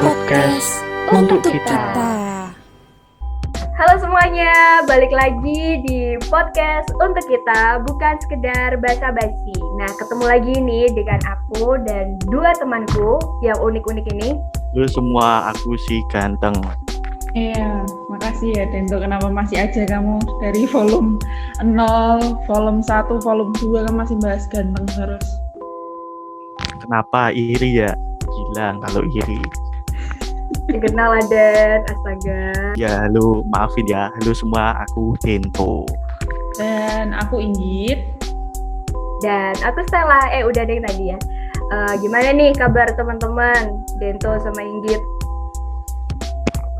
Podcast untuk kita. Halo semuanya, balik lagi di podcast untuk kita, bukan sekedar basa-basi. Nah, ketemu lagi nih dengan aku dan dua temanku yang unik-unik ini. Halo semua, aku si ganteng. Iya, makasih ya Dento. Kenapa masih aja kamu dari volume 0, volume 1, volume 2 kan masih bahas ganteng terus. Kenapa iri ya? Gila kalau iri. Dikenal Aden, astaga. Ya halo, maafin ya. Halo semua, aku Dento. Dan aku Inggit. Dan aku Stella, udah deh tadi ya. Gimana nih kabar teman-teman, Dento sama Inggit?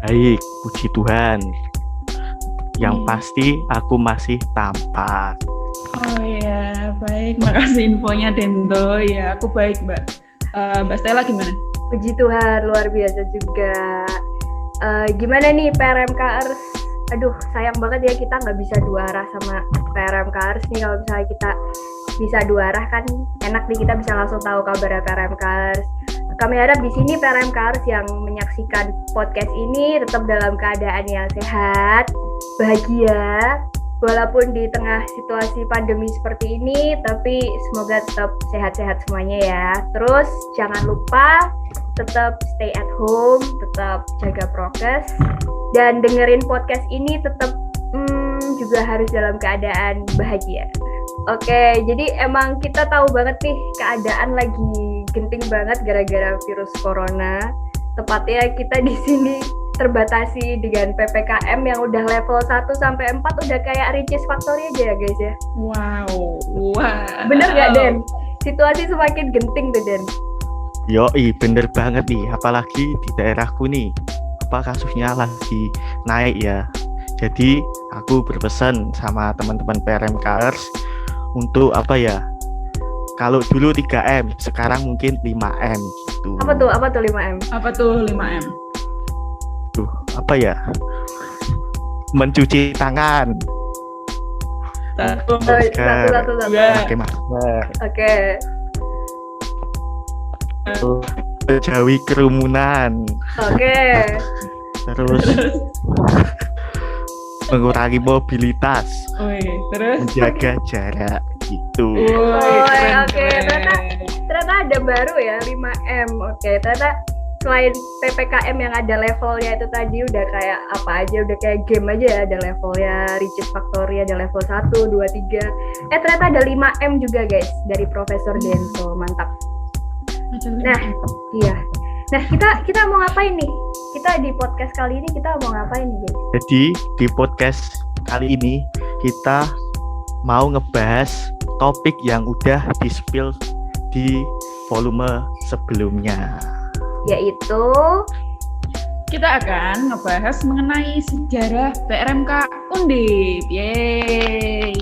Baik, puji Tuhan. Yang pasti aku masih tampan. Oh iya, baik. Makasih infonya Dento. Ya, aku baik, Mbak. Mbak Stella gimana? Puji Tuhan, luar biasa juga. Gimana nih PRMKers? Aduh, sayang banget ya kita nggak bisa dua arah sama PRMKers nih. Kalau misalnya kita bisa dua arah kan enak nih, kita bisa langsung tahu kabar PRMKers. Kami harap di sini PRMKers yang menyaksikan podcast ini tetap dalam keadaan yang sehat, bahagia, walaupun di tengah situasi pandemi seperti ini, tapi semoga tetap sehat-sehat semuanya ya. Terus jangan lupa tetap stay at home, tetap jaga prokes, dan dengerin podcast ini tetap juga harus dalam keadaan bahagia. Oke, jadi emang kita tahu banget nih keadaan lagi genting banget gara-gara virus corona. Tepatnya kita di sini terbatasi dengan PPKM yang udah level 1 sampai 4 udah kayak Ricis Factory aja ya guys ya. Wow. Bener gak Den? Situasi semakin genting tuh Den. Yoi, bener banget nih. Apalagi di daerahku nih, kasusnya lagi naik ya. Jadi aku berpesan sama teman-teman PRMKers untuk kalau dulu 3M, sekarang mungkin 5M gitu. Apa tuh 5M? Apa tuh 5M? Tuh, mencuci tangan. Satu. Satu. Pakai masker. Oke. Menjauhi kerumunan. Oke. Terus mengurangi mobilitas. Terus Menjaga jarak gitu. Oke. Ternyata ada baru ya 5M. Oke, ternyata selain PPKM yang ada levelnya itu tadi udah kayak apa aja, udah kayak game aja ya, ada levelnya Ricis Factory, ada level 1, 2, 3. Ternyata ada 5M juga guys dari Profesor Dento. Mantap. Nah, iya. Nah, kita mau ngapain nih? Kita di podcast kali ini kita mau ngapain nih, guys? Jadi di podcast kali ini kita mau ngebahas topik yang udah di-spill di volume sebelumnya. Yaitu kita akan ngebahas mengenai sejarah PRMK Undip. Yeay.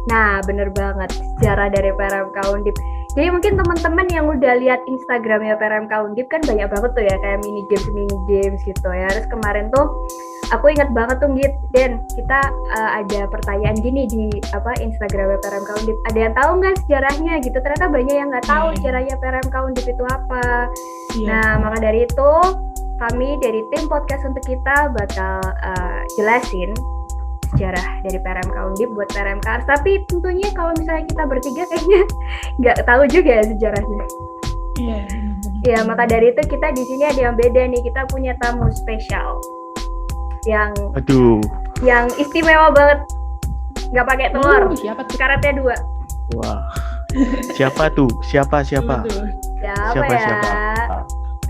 Nah, bener banget sejarah dari PRMK Undip. Jadi mungkin teman-teman yang udah lihat Instagramnya PRMK Undip kan banyak banget tuh ya kayak mini games gitu ya. Terus kemarin tuh aku ingat banget tuh Git, Den, kita ada pertanyaan gini di Instagramnya PRMK Undip. Ada yang tahu nggak sejarahnya gitu? Ternyata banyak yang nggak tahu sejarahnya PRMK Undip itu apa. Nah, maka dari itu kami dari tim podcast untuk kita bakal jelasin sejarah dari PRMK Undip buat PRMK. Tapi tentunya kalau misalnya kita bertiga kayaknya nggak tahu juga ya sejarahnya. Iya. Ya, maka dari itu kita di sini ada yang beda nih. Kita punya tamu spesial yang istimewa banget. Nggak pakai telur. Siapa tuh? Karetnya 2. Wah. Siapa tuh? Siapa? Siapa ya?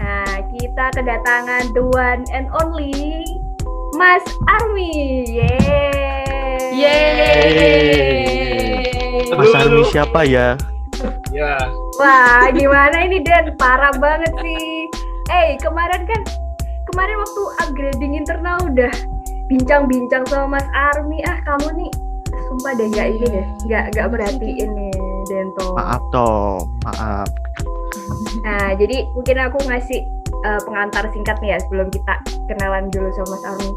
Nah, kita kedatangan the one and only Mas Army. Mas Army siapa ya? Ya. Wah, gimana ini Dan? Parah banget sih. Kemarin waktu upgrading internal udah bincang-bincang sama Mas Army. Kamu nih sumpah deh nggak merhatiin nih Dento. Maaf toh, maaf. Nah, jadi mungkin aku ngasih pengantar singkat nih ya sebelum kita kenalan dulu sama Mas Army.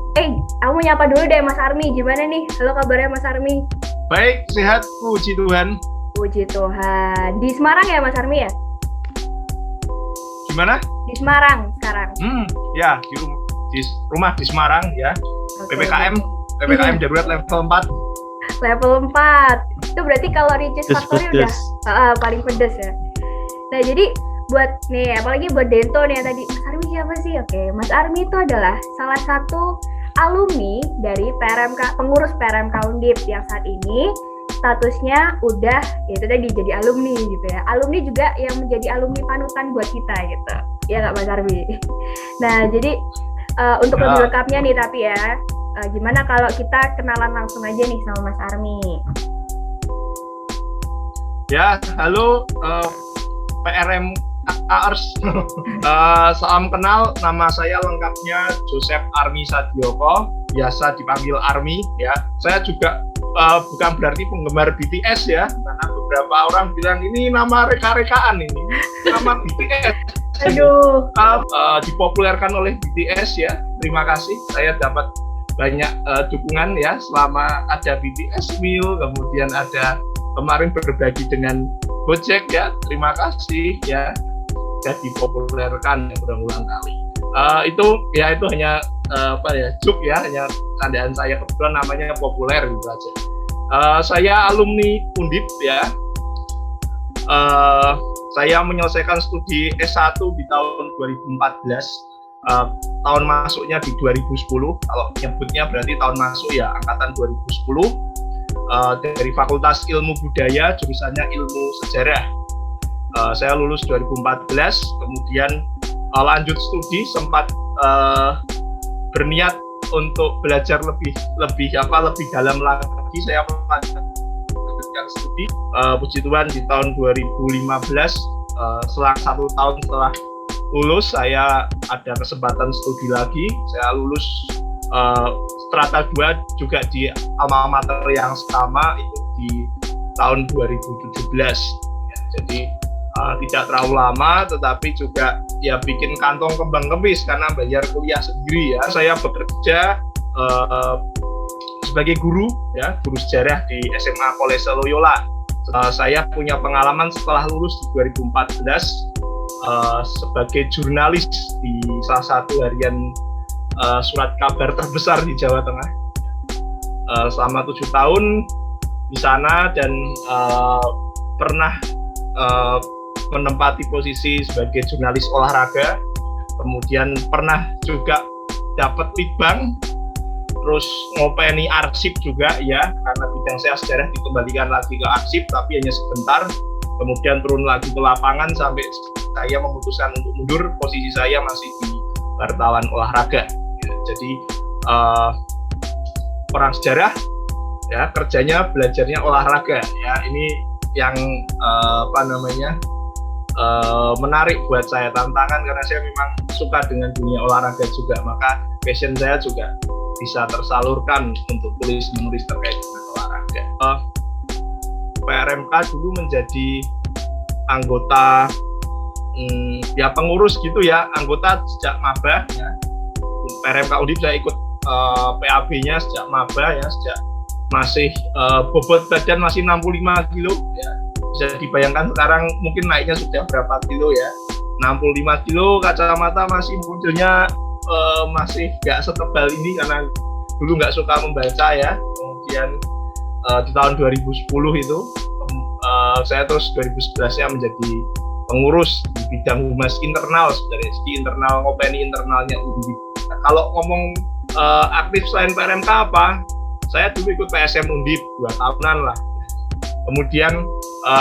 Aku nyapa dulu deh Mas Army, gimana nih? Halo kabarnya Mas Army? Baik, sehat, puji Tuhan. Puji Tuhan. Di Semarang ya Mas Army ya? mana? Di Semarang sekarang. Ya di rumah di Semarang ya. Oke. PPKM darurat level 4. Level 4. Itu berarti kalau Ricis Factory udah paling pedes ya. Nah, jadi buat nih, apalagi buat Dento nih tadi, Mas Armi siapa sih? Oke, Mas Armi itu adalah salah satu alumni dari PRMK, pengurus PRMK Undip yang saat ini statusnya udah ya itu tadi jadi alumni gitu ya. Alumni juga yang menjadi alumni panutan buat kita gitu. Ya nggak Mas Armi? Nah, jadi untuk lebih lengkapnya nih tapi ya, gimana kalau kita kenalan langsung aja nih sama Mas Armi? Ya, halo PRM Kaers. Salam kenal, nama saya lengkapnya Joseph Armi Sadioko, biasa dipanggil Armi ya. Saya juga bukan berarti penggemar BTS ya, karena beberapa orang bilang ini nama reka-rekaan ini, nama BTS. Aduh. Dipopulerkan oleh BTS ya. Terima kasih, saya dapat banyak dukungan ya selama ada BTS Meal, kemudian ada kemarin berbagi dengan Gojek ya. Terima kasih ya, sudah dipopulerkan ya berulang kali. Itu hanya joke ya, hanya candaan saya, kebetulan namanya populer gitu aja. Saya alumni Undip ya. Saya menyelesaikan studi S1 di tahun 2014. Tahun masuknya di 2010. Kalau nyebutnya berarti tahun masuk ya angkatan 2010. Dari Fakultas Ilmu Budaya, jurusannya Ilmu Sejarah. Saya lulus 2014, kemudian lanjut studi, sempat berniat untuk belajar lebih dalam lagi. Saya melanjutkan studi, puji Tuhan di tahun 2015, selang 1 tahun setelah lulus saya ada kesempatan studi lagi. Saya lulus strata 2 juga di alma mater yang sama, itu di tahun 2017 ya, jadi tidak terlalu lama, tetapi juga ya bikin kantong kembang kempis karena bayar kuliah sendiri ya. Saya bekerja sebagai guru ya, guru sejarah di SMA Kolese Loyola. Saya punya pengalaman setelah lulus di 2014 sebagai jurnalis di salah satu harian surat kabar terbesar di Jawa Tengah. Selama 7 tahun di sana dan pernah menempati posisi sebagai jurnalis olahraga, kemudian pernah juga dapat litbang, terus ngopeni arsip juga ya, karena bidang saya sejarah dikembalikan lagi ke arsip tapi hanya sebentar, kemudian turun lagi ke lapangan sampai saya memutuskan untuk mundur, posisi saya masih di wartawan olahraga ya. Jadi orang sejarah ya, kerjanya belajarnya olahraga ya. Ini yang menarik buat saya, tantangan, karena saya memang suka dengan dunia olahraga juga, maka passion saya juga bisa tersalurkan untuk tulis-menulis terkait dengan olahraga. PRMK dulu menjadi anggota ya pengurus gitu ya, anggota sejak maba ya. PRMK Undip saya ikut PAB-nya sejak maba ya, sejak masih bobot badan masih 65 kilo ya. Bisa dibayangkan sekarang mungkin naiknya sudah berapa kilo ya, 65 kilo, kacamata masih munculnya masih nggak setebal ini karena dulu nggak suka membaca ya. Kemudian di tahun 2010 itu saya terus 2011-nya menjadi pengurus di bidang humas internal, sebenarnya di internal, ngopeni internalnya Undip. Kalau ngomong aktif selain PRMK apa, saya dulu ikut PSM Undip 2 tahunan lah. Kemudian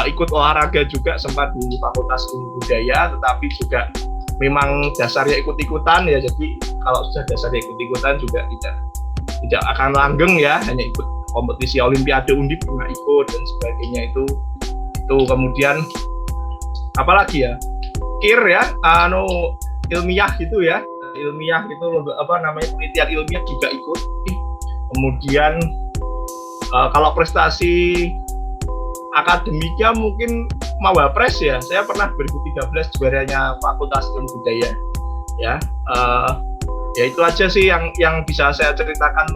ikut olahraga juga sempat di Fakultas Ilmu Budaya, tetapi juga memang dasarnya ikut-ikutan ya. Jadi kalau sudah dasarnya ikut-ikutan juga tidak akan langgeng ya, hanya ikut kompetisi Olimpiade Undip pernah ikut dan sebagainya itu. Kemudian apalagi ya, KIR ya, ilmiah gitu ya, ilmiah itu penelitian ilmiah juga ikut. Kemudian kalau prestasi akademiknya mungkin Mawapres ya, saya pernah 2013 juaranya Fakultas Ilmu Budaya ya. Ya itu aja sih yang bisa saya ceritakan,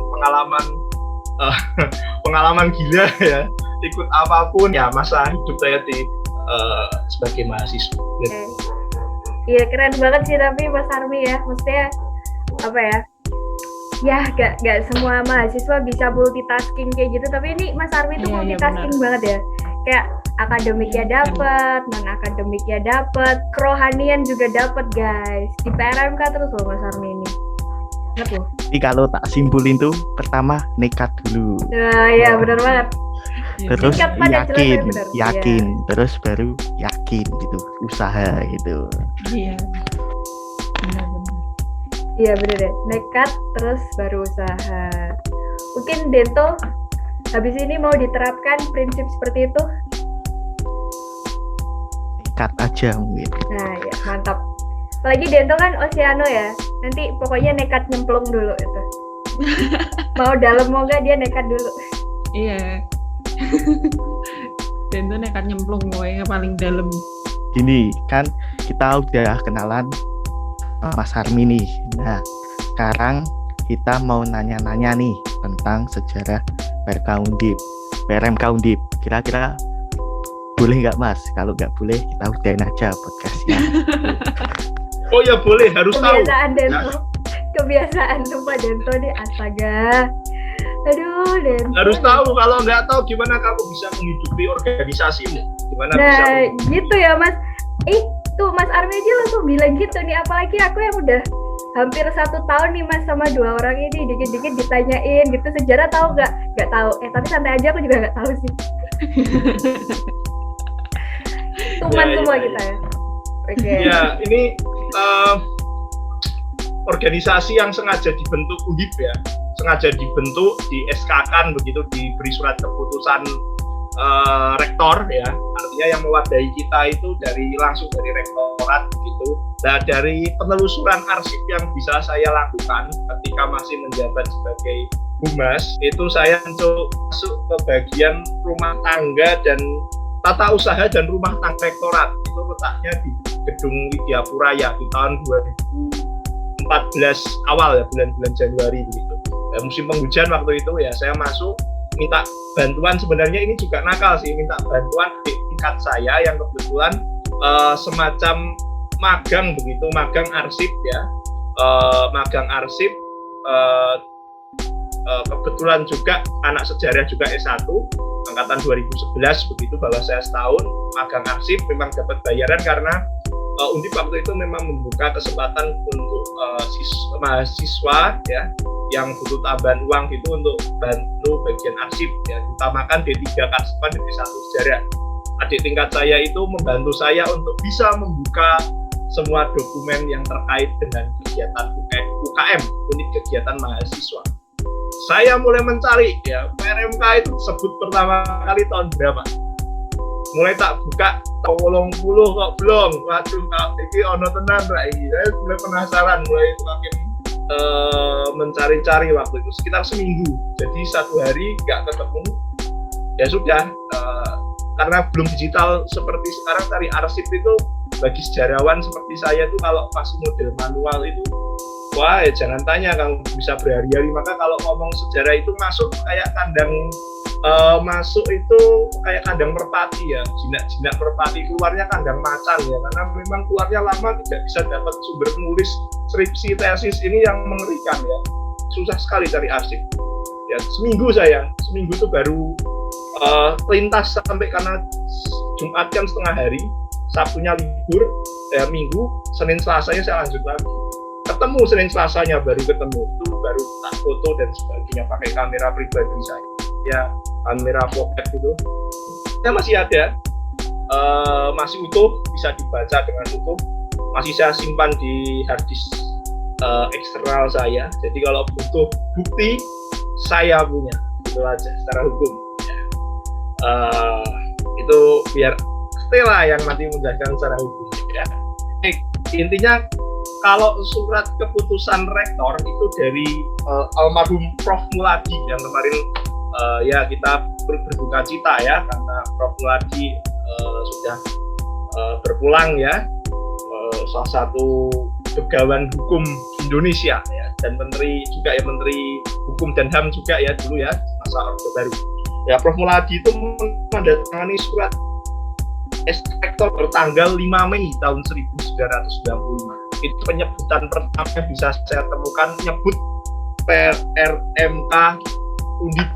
pengalaman gila ya, ikut apapun ya masa hidup saya sebagai mahasiswa. Iya keren banget sih tapi Mas Army ya, maksudnya apa ya? Ya gak semua mahasiswa bisa multitasking kayak gitu, tapi ini Mas Army tuh Iya, multitasking banget ya. Kayak akademiknya Iya, dapet, non akademiknya dapet, kerohanian juga dapet guys. Di PRMK terus loh Mas Army ini. Ingat loh. Jadi kalau tak simpulin tuh pertama nekat dulu. Nah, iya benar banget. Iya, Terus Singkat, padat, jelas, yakin, benar. yakin, terus baru yakin gitu, usaha gitu. Iya. Benar-benar. Iya bener deh, nekat terus baru usaha. Mungkin Dento habis ini mau diterapkan prinsip seperti itu. Nekat aja mungkin. Nah ya mantap. Apalagi Dento kan Oceano ya, nanti pokoknya nekat nyemplung dulu itu. Mau dalam mau nggak dia nekat dulu. Iya. Dan tuh nekat nyemplung pokoknya paling dalam. Gini kan kita udah kenalan Mas Army nih. Nah sekarang kita mau nanya-nanya nih tentang sejarah PRMK Undip. Kira-kira boleh nggak Mas? Kalau nggak boleh kita udahin aja podcastnya. Oh ya boleh, harus tahu. Kebiasaan Dento. Kebiasaan sumpah Dento nih astaga. Aduh Dento. Harus tahu, kalau nggak tahu gimana kamu bisa menghidupi organisasimu? Gimana bisa? Nah gitu ya Mas. Tuh Mas Army aja langsung bilang gitu nih, apalagi aku yang udah hampir 1 tahun nih Mas sama 2 orang ini, dikit-dikit ditanyain gitu sejarah tahu nggak tahu. Tapi santai aja, aku juga nggak tahu sih. Tuman semua kita ya. Oke. Ya ini organisasi yang sengaja dibentuk Undip ya, sengaja dibentuk, di SK-kan begitu, diberi surat keputusan rektor ya, artinya yang mewadahi kita itu langsung dari rektorat gitu. Nah dari penelusuran arsip yang bisa saya lakukan ketika masih menjabat sebagai humas, itu saya masuk ke bagian rumah tangga dan tata usaha dan rumah tangga rektorat. Itu letaknya di Gedung Widyapura ya, di tahun 2014 awal ya, bulan-bulan Januari begitu. Ya, musim penghujan waktu itu ya, saya masuk minta bantuan. Sebenarnya ini juga nakal sih, minta bantuan di tingkat saya yang kebetulan semacam magang begitu, magang arsip ya, magang arsip, kebetulan juga anak sejarah juga S1 angkatan 2011 begitu, bahwa saya setahun magang arsip memang dapat bayaran karena Undip waktu itu memang membuka kesempatan untuk mahasiswa ya yang butuh tambahan uang gitu untuk bantu bagian arsip ya, utamakan D3 Karsipan dan D1 sejarah. Adik tingkat saya itu membantu saya untuk bisa membuka semua dokumen yang terkait dengan kegiatan UKM, unit kegiatan mahasiswa. Saya mulai mencari ya, PRMK itu sebut pertama kali tahun berapa? Mulai tak buka, tak 80 kok belum. Waduh, ini ono tenan ra iki. Saya mulai penasaran, mulai makin mencari-cari waktu itu sekitar seminggu. Jadi 1 hari nggak ketemu. Ya sudah, karena belum digital seperti sekarang, cari arsip itu bagi sejarawan seperti saya itu kalau masih model manual itu, wah ya jangan tanya, kamu bisa berhari-hari. Maka kalau ngomong sejarah itu masuk kayak kandang, masuk itu kayak kandang merpati ya, jinak-jinak merpati, keluarnya kandang macan ya, karena memang keluarnya lama, tidak bisa dapat sumber nulis skripsi tesis ini yang mengerikan ya, susah sekali cari arsip ya. Seminggu tuh baru lintas sampai, karena Jumat kan setengah hari, Sabtunya libur, Minggu, Senin Selasanya saya lanjut lagi. Ketemu Senin Selasanya baru ketemu, itu baru tak foto dan sebagainya pakai kamera pribadi saya. Ya, kamera pocket gitu. Ya masih ada, masih utuh, bisa dibaca dengan utuh. Masih saya simpan di harddisk eksternal saya. Jadi kalau butuh bukti, saya punya. Itu aja secara hukum. Itu biar Stella yang nanti menjelaskan secara hukum ya. Intinya kalau surat keputusan rektor itu dari almarhum Prof Muladi yang kemarin ya kita berduka cita ya, karena Prof Muladi sudah berpulang ya, salah satu pegawan hukum Indonesia ya, dan menteri juga ya, menteri hukum dan HAM juga ya dulu ya, masa Orde Baru ya. Prof Muladi itu menandatangani surat Rektor bertanggal 5 Mei tahun 1995. Itu penyebutan pertama yang bisa saya temukan, nyebut PRMK Undip,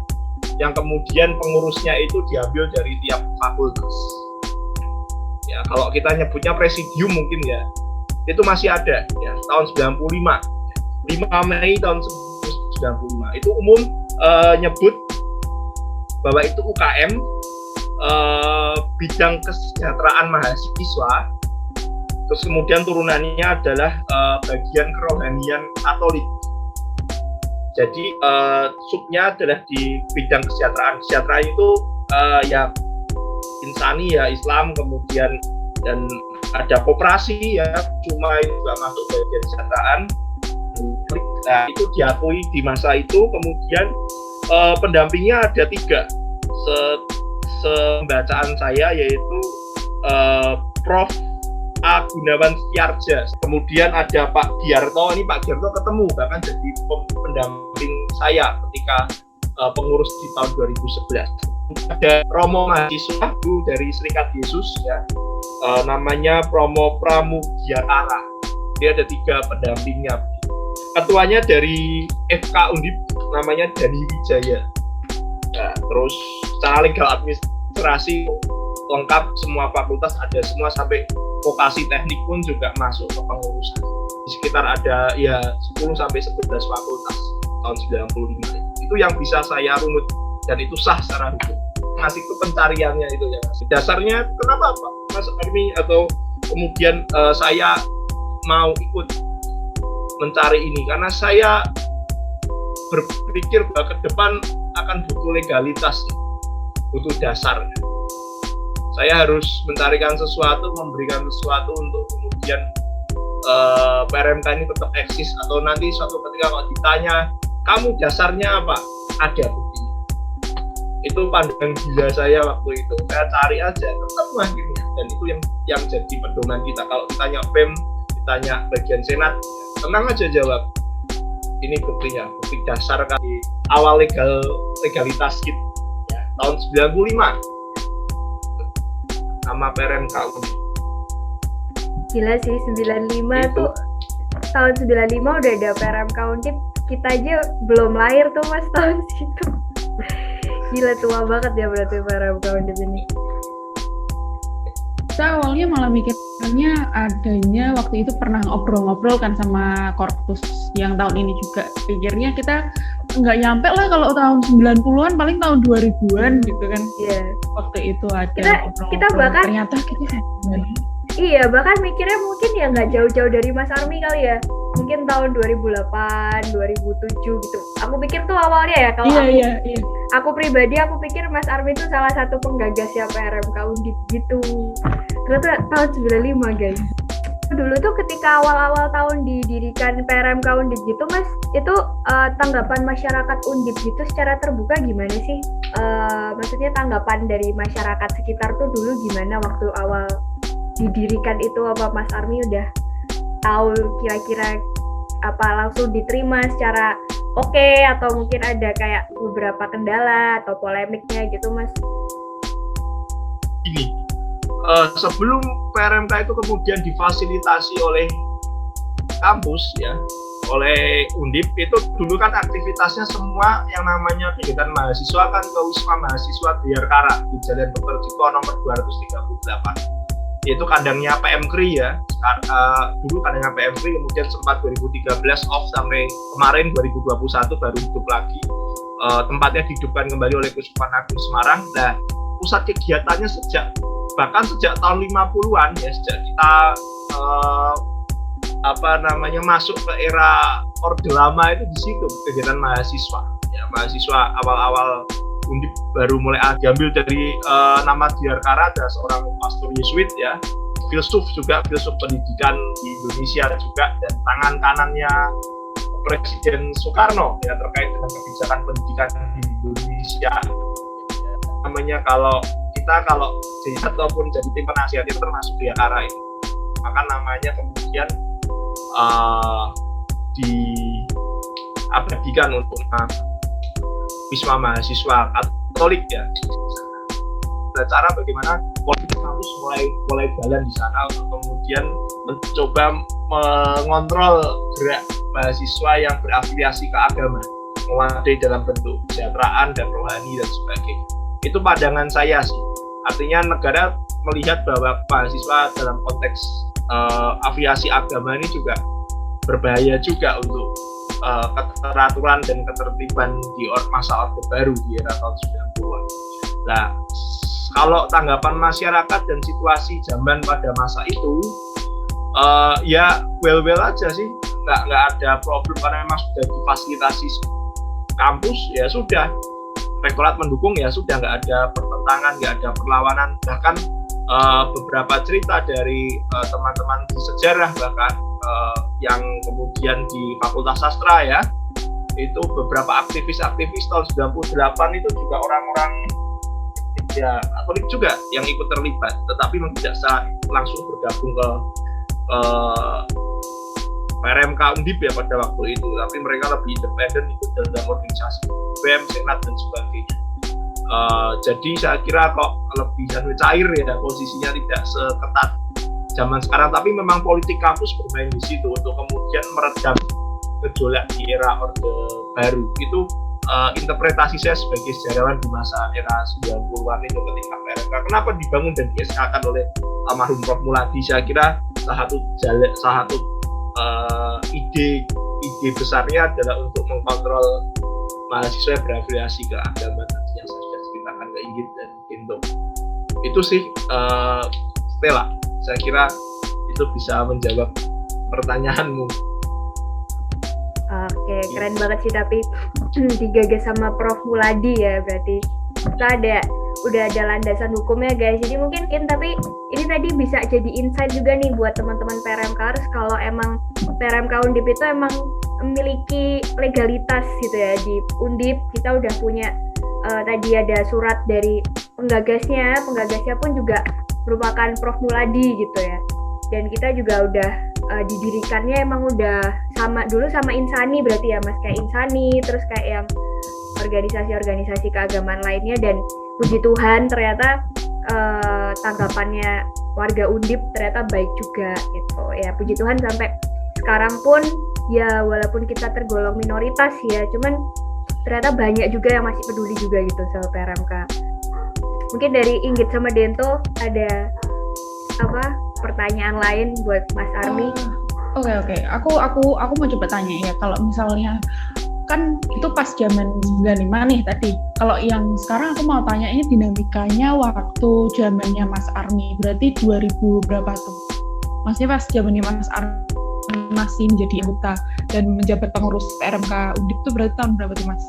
yang kemudian pengurusnya itu diambil dari tiap fakultas. Ya, kalau kita nyebutnya presidium mungkin ya, itu masih ada ya, tahun 95. 5 Mei tahun 1995. Itu umum nyebut bahwa itu UKM bidang kesejahteraan mahasiswa. Terus kemudian turunannya adalah bagian kerohanian Katolik. Jadi subnya adalah di bidang kesejahteraan. Kesejahteraan itu ya insani ya, Islam, kemudian dan ada koperasi ya, cuma itu juga masuk bagian kesejahteraan. Nah, itu diakui di masa itu. Kemudian pendampingnya ada 3 sembacaan saya, yaitu Prof. A. Gunawan Setiarja, kemudian ada Pak Giarto. Ini Pak Giarto ketemu bahkan jadi pendamping saya ketika pengurus di tahun 2011. Ada Romo mahasiswa dari Serikat Yesus ya, namanya Promo Pramugyakara. Dia ada 3 pendampingnya. Ketuanya dari FK Undip namanya Dani Wijaya. Nah, terus secara legal administrasi lengkap, semua fakultas ada semua, sampai vokasi teknik pun juga masuk ke pengurusan. Di sekitar ada ya 10 sampai 11 fakultas tahun 95. Itu yang bisa saya runut dan itu sah secara hukum. Masih itu pencariannya itu ya. Dasarnya kenapa Pak Mas Armi atau kemudian saya mau ikut mencari ini, karena saya berpikir bahwa ke depan akan butuh legalitas, butuh dasar. Saya harus mencarikan sesuatu, memberikan sesuatu untuk kemudian PRMK ini tetap eksis, atau nanti suatu ketika kalau ditanya kamu dasarnya apa, ada buktinya. Itu pandangan gila saya waktu itu. Saya cari aja, tetap akhirnya, dan itu yang jadi pedoman kita. Kalau ditanya PEM, ditanya bagian senat, tenang aja jawab. Ini buktinya, bukti dasar kali awal legalitas kita ya, tahun 95 nama PRMK Undip. Gila sih, 95 itu. Tuh tahun 95 udah ada PRMK Undip. Kita aja belum lahir tuh Mas tahun situ. Gila, tua banget ya berarti PRMK Undip ini. Saya awalnya malah mikirnya adanya waktu itu pernah ngobrol-ngobrol kan sama Korpus yang tahun ini juga. Pikirnya kita nggak nyampe lah kalau tahun 90-an, paling tahun 2000-an gitu kan. Iya. Waktu itu ada kita bahkan ternyata kita iya, bahkan mikirnya mungkin ya nggak jauh-jauh dari Mas Armi kali ya. Mungkin tahun 2008, 2007 gitu. Aku pikir tuh awalnya ya, kalau iya. Aku pribadi, aku pikir Mas Armi itu salah satu penggagas ya PRMK Undip gitu. Ternyata tahun 95 guys. Dulu tuh ketika awal-awal tahun didirikan PRMK Undip gitu Mas, itu tanggapan masyarakat Undip gitu secara terbuka gimana sih? Maksudnya tanggapan dari masyarakat sekitar tuh dulu gimana waktu awal didirikan itu? Apa Mas Armi udah tahu kira-kira apa langsung diterima secara oke, atau mungkin ada kayak beberapa kendala atau polemiknya gitu Mas? Ini sebelum PRMK itu kemudian difasilitasi oleh kampus ya, oleh Undip, itu dulu kan aktivitasnya semua yang namanya kegiatan mahasiswa kan ke Wisma Mahasiswa Biarkara di Jalan Dr. Cipto nomor 238. Itu kandangnya PM KRI ya. Dulu kandangnya PM KRI, kemudian sempat 2013 off sampai kemarin 2021 baru hidup lagi. Tempatnya dihidupkan kembali oleh Keuskupan Agung Semarang. Nah, pusat kegiatannya bahkan sejak tahun 50-an ya, sejak kita masuk ke era Orde Lama itu di situ kegiatan mahasiswa. Ya, mahasiswa awal-awal Undip baru mulai diambil dari nama Biarkara, ada seorang pastor Yesuit ya, filsuf pendidikan di Indonesia juga, dan tangan kanannya Presiden Soekarno ya terkait dengan kebijakan pendidikan di Indonesia. Namanya kalau jadi ataupun jadi tim penasihat itu termasuk Biarkara itu, maka namanya kemudian diabadikan untuk Wisma Mahasiswa Katolik ya. cara bagaimana politik kampus mulai jalan di sana untuk kemudian mencoba mengontrol gerak mahasiswa yang berafiliasi ke agama, memadai dalam bentuk kesejahteraan dan rohani dan sebagainya. Itu pandangan saya sih. Artinya negara melihat bahwa mahasiswa dalam konteks afiliasi agama ini juga berbahaya juga untuk keteraturan dan ketertiban di masa Orde Baru di era tahun 90-an. Nah, kalau tanggapan masyarakat dan situasi zaman pada masa itu, ya well aja sih, nggak ada problem karena memang sudah difasilitasi kampus, ya sudah. Rektorat mendukung, ya sudah, nggak ada pertentangan, nggak ada perlawanan. Bahkan beberapa cerita dari teman-teman di sejarah bahkan yang kemudian di Fakultas Sastra ya, itu beberapa aktivis-aktivis tahun 98 itu juga orang-orang ya Katolik juga yang ikut terlibat, tetapi memang tidak langsung bergabung ke PRMK Undip ya pada waktu itu, tapi mereka lebih independen ikut dalam organisasi BEM, Senat dan sebagainya. Jadi saya kira kok lebih cair ya, posisinya tidak seketat zaman sekarang, tapi memang politik kampus bermain di situ untuk kemudian meredam gejolak di era Orde Baru. Itu interpretasi saya sebagai sejarawan di masa era 90-an itu ketika PRMK kenapa dibangun dan di-SK-kan oleh almarhum Prof. Muladi. Saya kira salah satu ide besarnya adalah untuk mengkontrol mahasiswa yang berafiliasi ke agama tadi yang saya sudah ceritakan ke Inggit dan Indo. Itu sih Stella, saya kira itu bisa menjawab pertanyaanmu. Oke, keren banget sih, tapi digagas sama Prof. Muladi ya, berarti kita udah ada landasan hukumnya guys. Jadi mungkin tapi ini tadi bisa jadi insight juga nih buat teman-teman PRMKers kalau emang PRMK Undip itu emang memiliki legalitas gitu ya. Di Undip kita udah punya tadi ada surat dari penggagasnya pun juga merupakan Prof. Muladi gitu ya. Dan kita juga udah didirikannya emang udah dulu sama Insani berarti ya Mas, kayak Insani, terus kayak yang organisasi-organisasi keagamaan lainnya, dan puji Tuhan ternyata tanggapannya warga Undip ternyata baik juga gitu ya. Puji Tuhan sampai sekarang pun ya walaupun kita tergolong minoritas ya, cuman ternyata banyak juga yang masih peduli juga gitu sama PRMK. Mungkin dari Inggit sama Dento ada pertanyaan lain buat Mas Army? Oke. Aku mau coba tanya ya, kalau misalnya kan itu pas zaman 95 nih tadi. Kalau yang sekarang aku mau tanya ini dinamikanya waktu zamannya Mas Army, berarti 2000 berapa tuh? Maksudnya pas zamannya Mas Army masih menjadi anggota dan menjabat pengurus PRMK Undip tuh berarti tahun berapa tuh Mas?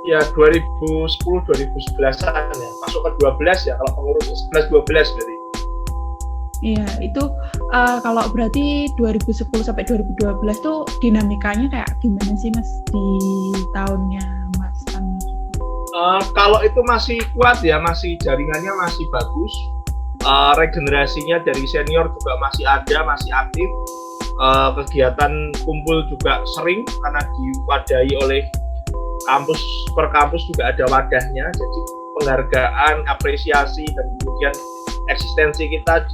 Ya 2010-2011an ya, masuk ke 12 ya kalau pengurus 11-12 berarti. Iya, itu kalau berarti 2010 sampai 2012 tuh dinamikanya kayak gimana sih Mas di tahunnya Mas Army? Kalau itu masih kuat ya, masih jaringannya masih bagus, regenerasinya dari senior juga masih ada, masih aktif, kegiatan kumpul juga sering karena diwadahi oleh kampus per kampus juga ada wadahnya, jadi penghargaan, apresiasi dan kemudian eksistensi kita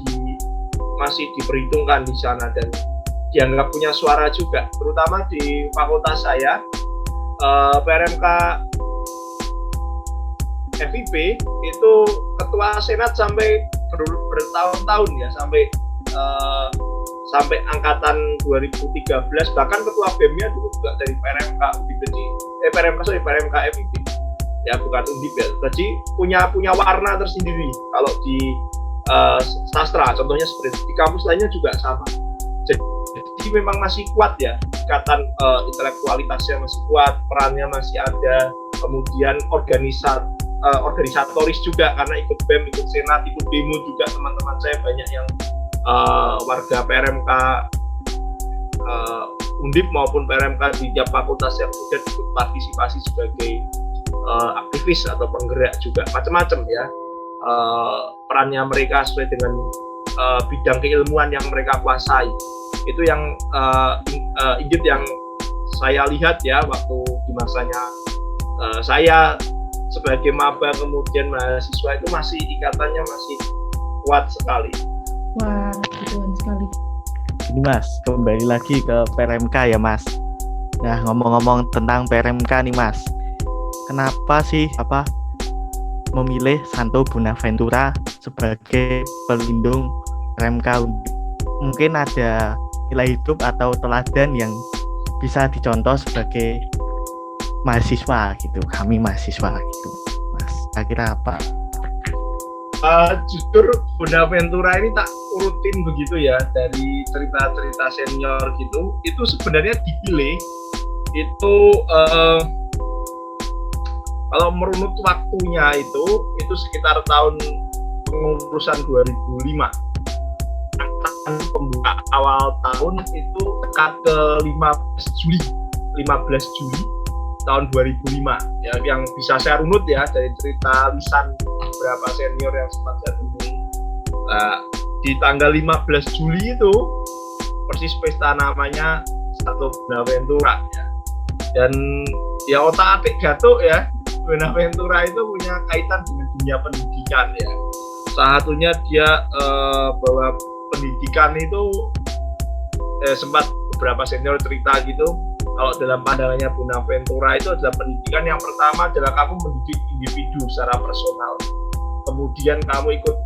masih diperhitungkan di sana dan dianggap punya suara juga, terutama di fakultas saya. PRMK FIP itu ketua senat sampai bertahun-tahun ya, sampai angkatan 2013, bahkan ketua BEM-nya dulu juga dari PRMK PRMK FIP ya, bukan Undip ya. Jadi punya warna tersendiri kalau di sastra, contohnya seperti di kampus lainnya juga sama. Jadi memang masih kuat ya, ikatan intelektualitasnya masih kuat, perannya masih ada, kemudian organisatoris juga karena ikut BEM, ikut senat, ikut demo juga. Teman-teman saya banyak yang warga PRMK Undip maupun PRMK di tiap fakultas yang kemudian ikut partisipasi sebagai aktivis atau penggerak juga, macam-macam ya. Perannya mereka sesuai dengan bidang keilmuan yang mereka kuasai. Itu yang Inggit yang saya lihat ya waktu di masanya saya sebagai maba kemudian mahasiswa itu masih ikatannya masih kuat sekali. Wah, keren sekali. Ini Mas, kembali lagi ke PRMK ya Mas. Nah, ngomong-ngomong tentang PRMK nih Mas, kenapa sih memilih Santo Bonaventura sebagai pelindung PRMK Undip? Mungkin ada nilai hidup atau teladan yang bisa dicontoh sebagai mahasiswa gitu, kami mahasiswa gitu Mas, kira-kira apa? Jujur Bonaventura ini tak urutin begitu ya, dari cerita-cerita senior gitu, itu sebenarnya dipilih itu kalau merunut waktunya itu sekitar tahun pengurusan 2005. Pembuka awal tahun itu dekat ke 15 Juli tahun 2005 ya, yang bisa saya runut ya dari cerita lisan beberapa senior yang sempat saya temui. Di tanggal 15 Juli itu persis pesta namanya Santo Bonaventura ya. Dan ya otak-atik gatuk ya, Bonaventura itu punya kaitan dengan dunia pendidikan ya. Salah satunya dia bahwa pendidikan itu sempat beberapa senior cerita gitu, kalau dalam pandangannya Bonaventura itu adalah pendidikan yang pertama adalah kamu mendidik individu secara personal, kemudian kamu ikut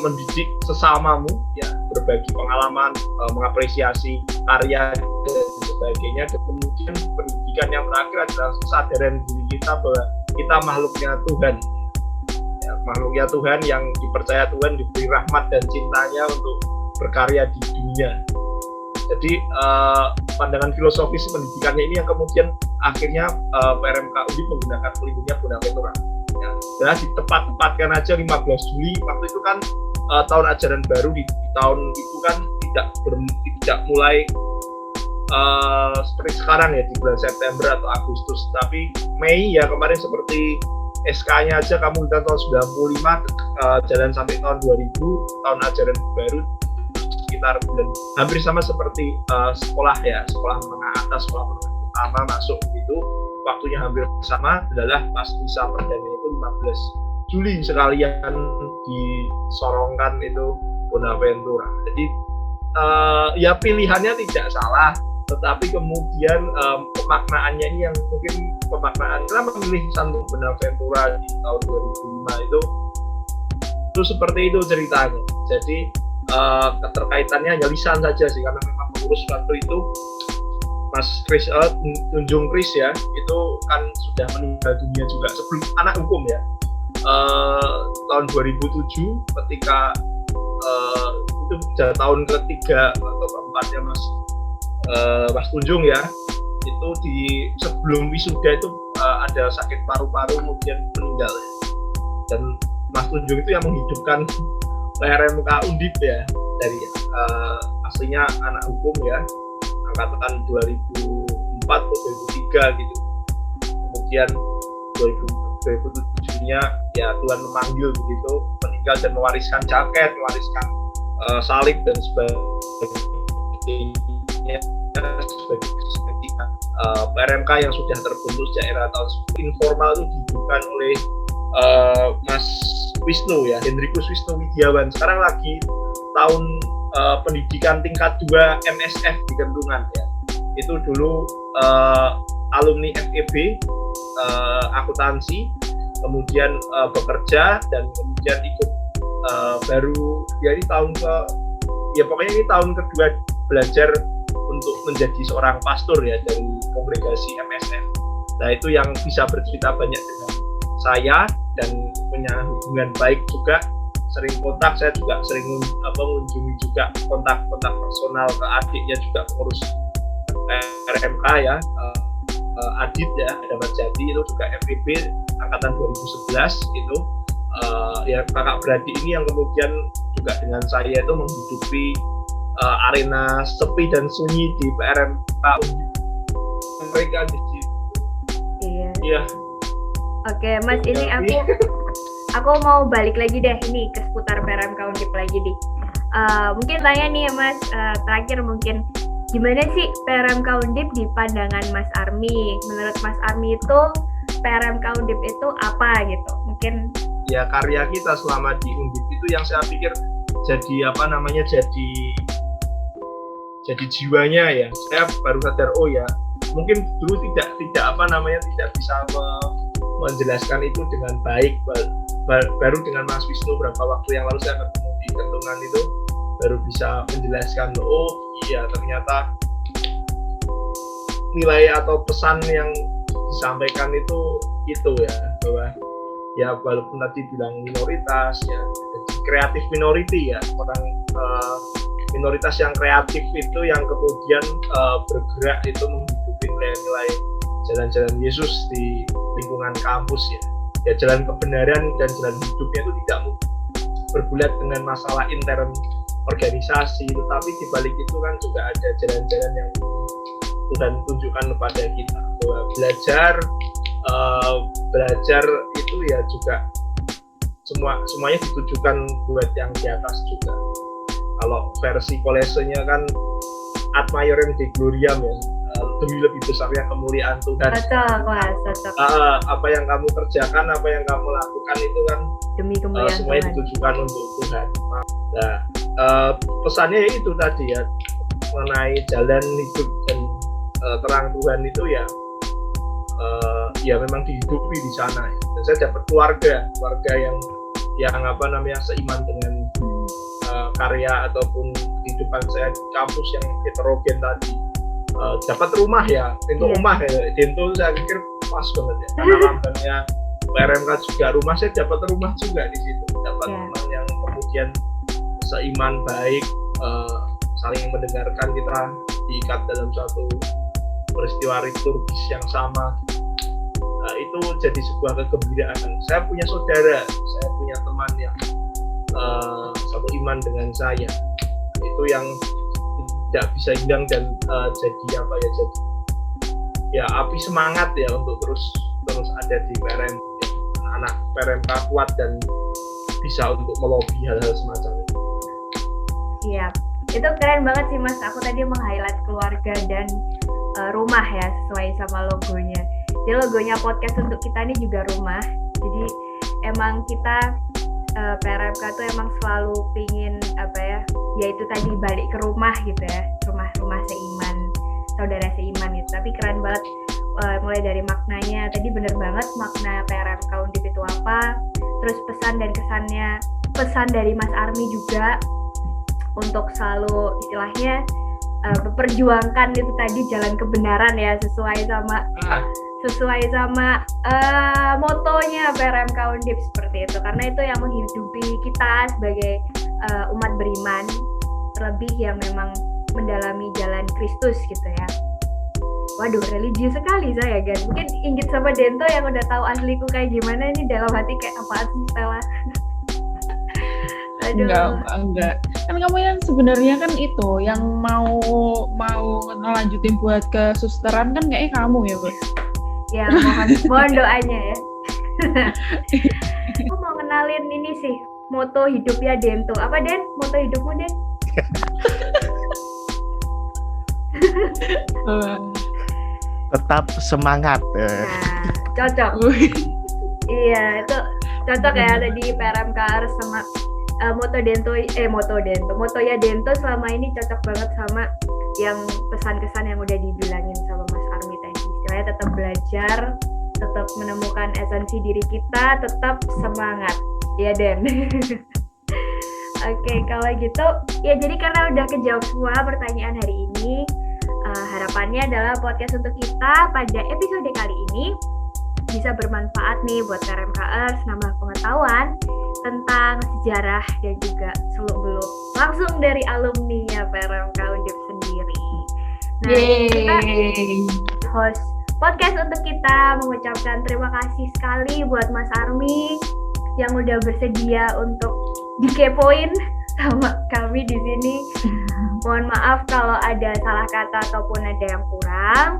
mendidik sesamamu ya, berbagi pengalaman, mengapresiasi karya dan sebagainya. Dan kemudian pendidikan yang terakhir adalah kesadaran diri kita bahwa kita makhluknya Tuhan ya, makhluknya Tuhan yang dipercaya Tuhan, diberi rahmat dan cintanya untuk berkarya di dunia. Jadi pandangan filosofis pendidikannya ini yang kemudian akhirnya PRMK Undip menggunakan pelindungnya Bonaventura. Ya, dan ditepat-tepatkan aja 15 Juli, waktu itu kan tahun ajaran baru di tahun itu kan tidak mulai seperti sekarang ya di bulan September atau Agustus, tapi Mei ya kemarin seperti SK-nya aja kamu di tahun 95 jalan sampai tahun 2000, tahun ajaran baru sekitar bulan hampir sama seperti sekolah menengah atas, sekolah menengah pertama masuk gitu, waktunya hampir sama adalah pas misa perdana itu 15 Juli sekalian disorongkan itu Bonaventura. Jadi ya pilihannya tidak salah, tetapi kemudian pemaknaannya ini yang mungkin pemaknaan kenapa memilih Santo Bonaventura di tahun 2005 itu seperti itu ceritanya. Jadi keterkaitannya hanya lisan saja sih, karena memang pengurus waktu itu Mas Kris, Tunjung Kris ya, itu kan sudah meninggal dunia juga sebelum anak hukum ya, tahun 2007 ketika itu sudah tahun ketiga atau keempatnya Mas Tunjung ya, itu sebelum wisuda itu ada sakit paru-paru kemudian meninggal ya. Dan Mas Tunjung itu yang menghidupkan PRMK Undip ya, dari aslinya anak hukum ya, angkatan 2004 atau 2003 gitu. Kemudian 2007-nya ya Tuhan memanggil begitu, meninggal dan mewariskan jaket, mewariskan salib dan sebagainya sebagai PRMK yang sudah terbentuk sejak era tahun informal itu dihidupkan oleh Mas Wisnu ya, Hendrikus Wisnu Widiawan. Sekarang lagi tahun pendidikan tingkat 2 MSF di Kentungan ya. Itu dulu alumni FEB akuntansi, kemudian bekerja dan kemudian ikut baru ya ini pokoknya ini tahun kedua belajar untuk menjadi seorang pastor ya dari kongregasi MSF. Nah itu yang bisa bercerita banyak dengan saya dan punya hubungan baik juga, sering kontak, saya juga sering mengunjungi juga kontak personal ke adiknya juga pengurus RMK ya, Adit ya, Damat Jati itu juga FEB angkatan 2011 itu ya kakak beradik ini yang kemudian juga dengan saya itu menghidupi arena sepi dan sunyi di PRMK mereka di situ. Iya. Oke, Mas, ini aku mau balik lagi deh ini ke seputar PRMK Undip lagi nih. Mungkin tanya nih ya Mas, terakhir mungkin gimana sih PRMK Undip di pandangan Mas Army? Menurut Mas Army itu PRMK Undip itu apa gitu? Mungkin ya karya kita selama di Undip itu yang saya pikir jadi jadi jiwanya ya. Saya baru sadar ya mungkin dulu tidak bisa menjelaskan itu dengan baik. Baru dengan Mas Wisnu beberapa waktu yang lalu saya ketemu di Kentungan itu baru bisa menjelaskan iya ternyata nilai atau pesan yang disampaikan itu ya, bahwa ya walaupun tadi bilang minoritas ya, jadi kreatif minority ya, orang minoritas yang kreatif itu yang kemudian bergerak itu menghidupi nilai-nilai jalan-jalan Yesus di lingkungan kampus ya jalan kebenaran dan jalan hidupnya itu tidak bergulat dengan masalah intern organisasi, tetapi di balik itu kan juga ada jalan-jalan yang Tuhan tunjukkan kepada kita, bahwa belajar itu ya juga semuanya ditujukan buat yang di atas juga. Kalau versi Kolosenya kan ad maiorem Dei gloriam ya, demi lebih besarnya kemuliaan Tuhan. Cocok. Apa yang kamu kerjakan, apa yang kamu lakukan itu kan demi kemuliaan semuanya Tuhan. ditujukan untuk Tuhan. Nah, pesannya itu tadi ya, mengenai jalan hidup dan terang Tuhan itu ya memang dihidupi di sana ya. Dan saya dapat keluarga yang seiman dengan karya ataupun kehidupan saya di kampus yang heterogen tadi. Dapat rumah ya, rumah ya, Dento saya pikir pas banget ya, karena lambangnya PRMK juga rumah, saya dapat rumah juga di situ, dapat teman yang kemudian seiman baik, saling mendengarkan, kita diikat dalam suatu peristiwa liturgis yang sama. Itu jadi sebuah kegembiraan. Saya punya saudara, saya punya teman yang satu iman dengan saya. Itu yang tidak bisa hilang dan jadi api semangat ya untuk terus ada di PRM. Anak PRMK kuat dan bisa untuk melobi hal-hal semacam itu. Iya, itu keren banget sih Mas. Aku tadi meng-highlight keluarga dan rumah ya, sesuai sama logonya. Jadi logonya podcast untuk kita ini juga rumah. Jadi emang kita PRMK tuh emang selalu pingin yaitu tadi balik ke rumah gitu ya, rumah seiman, saudara seiman gitu. Tapi keren banget, mulai dari maknanya tadi bener banget, makna PRMK Undip itu apa, terus pesan dan kesannya, pesan dari Mas Army juga untuk selalu istilahnya memperjuangkan itu tadi jalan kebenaran ya, sesuai sama motonya PRMK Undip seperti itu, karena itu yang menghidupi kita sebagai umat beriman, terlebih yang memang mendalami jalan Kristus gitu ya. Waduh, religius sekali saya guys. Mungkin Inggit sama Dento yang udah tahu asliku kayak gimana ini, dalam hati kayak apaan sih Stella. Aduh. Enggak. Kan kamu yang sebenarnya kan itu yang mau ngelanjutin buat kesusteran kan kayaknya kamu ya, Bos. Ya, mohon doanya ya. Aku mau kenalin ini sih, moto hidupnya Dento. Apa Den? Moto hidupmu Den? Tetap semangat. Nah, cocok. Iya, itu cocok ya tadi PRMK sama motonya Dento selama ini cocok banget sama yang pesan-kesan yang udah dibilangin sama Mas Army tadi. Istilahnya tetap belajar, tetap menemukan esensi diri kita, tetap semangat. Ya Den. Oke, kalau gitu ya, jadi karena udah kejawab semua pertanyaan hari ini, harapannya adalah podcast untuk kita pada episode kali ini bisa bermanfaat nih buat PRMKers, nambah pengetahuan tentang sejarah dan juga seluk-beluk langsung dari alumninya PRMK Undip sendiri. Nah, kita host podcast untuk kita mengucapkan terima kasih sekali buat Mas Army yang udah bersedia untuk dikepoin sama kami di sini. Mohon maaf kalau ada salah kata ataupun ada yang kurang.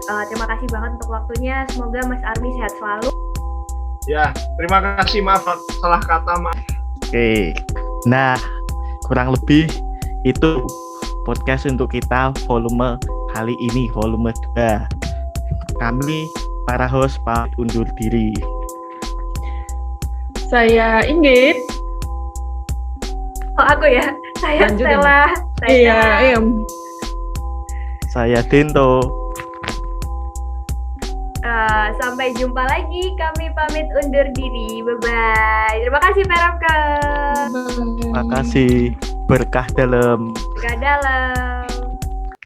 Terima kasih banget untuk waktunya. Semoga Mas Army sehat selalu. Ya, terima kasih, maaf salah kata, maaf. Oke. Nah, kurang lebih itu podcast untuk kita volume kali ini, volume 2. Kami para host pamit undur diri. Saya Inggit. Oh, aku ya. Saya Lanjutin. Stella. Iya, Saya Dento. Sampai jumpa lagi. Kami pamit undur diri. Bye-bye. Terima kasih PRMK. Terima kasih. Berkah dalam. Ke dalam.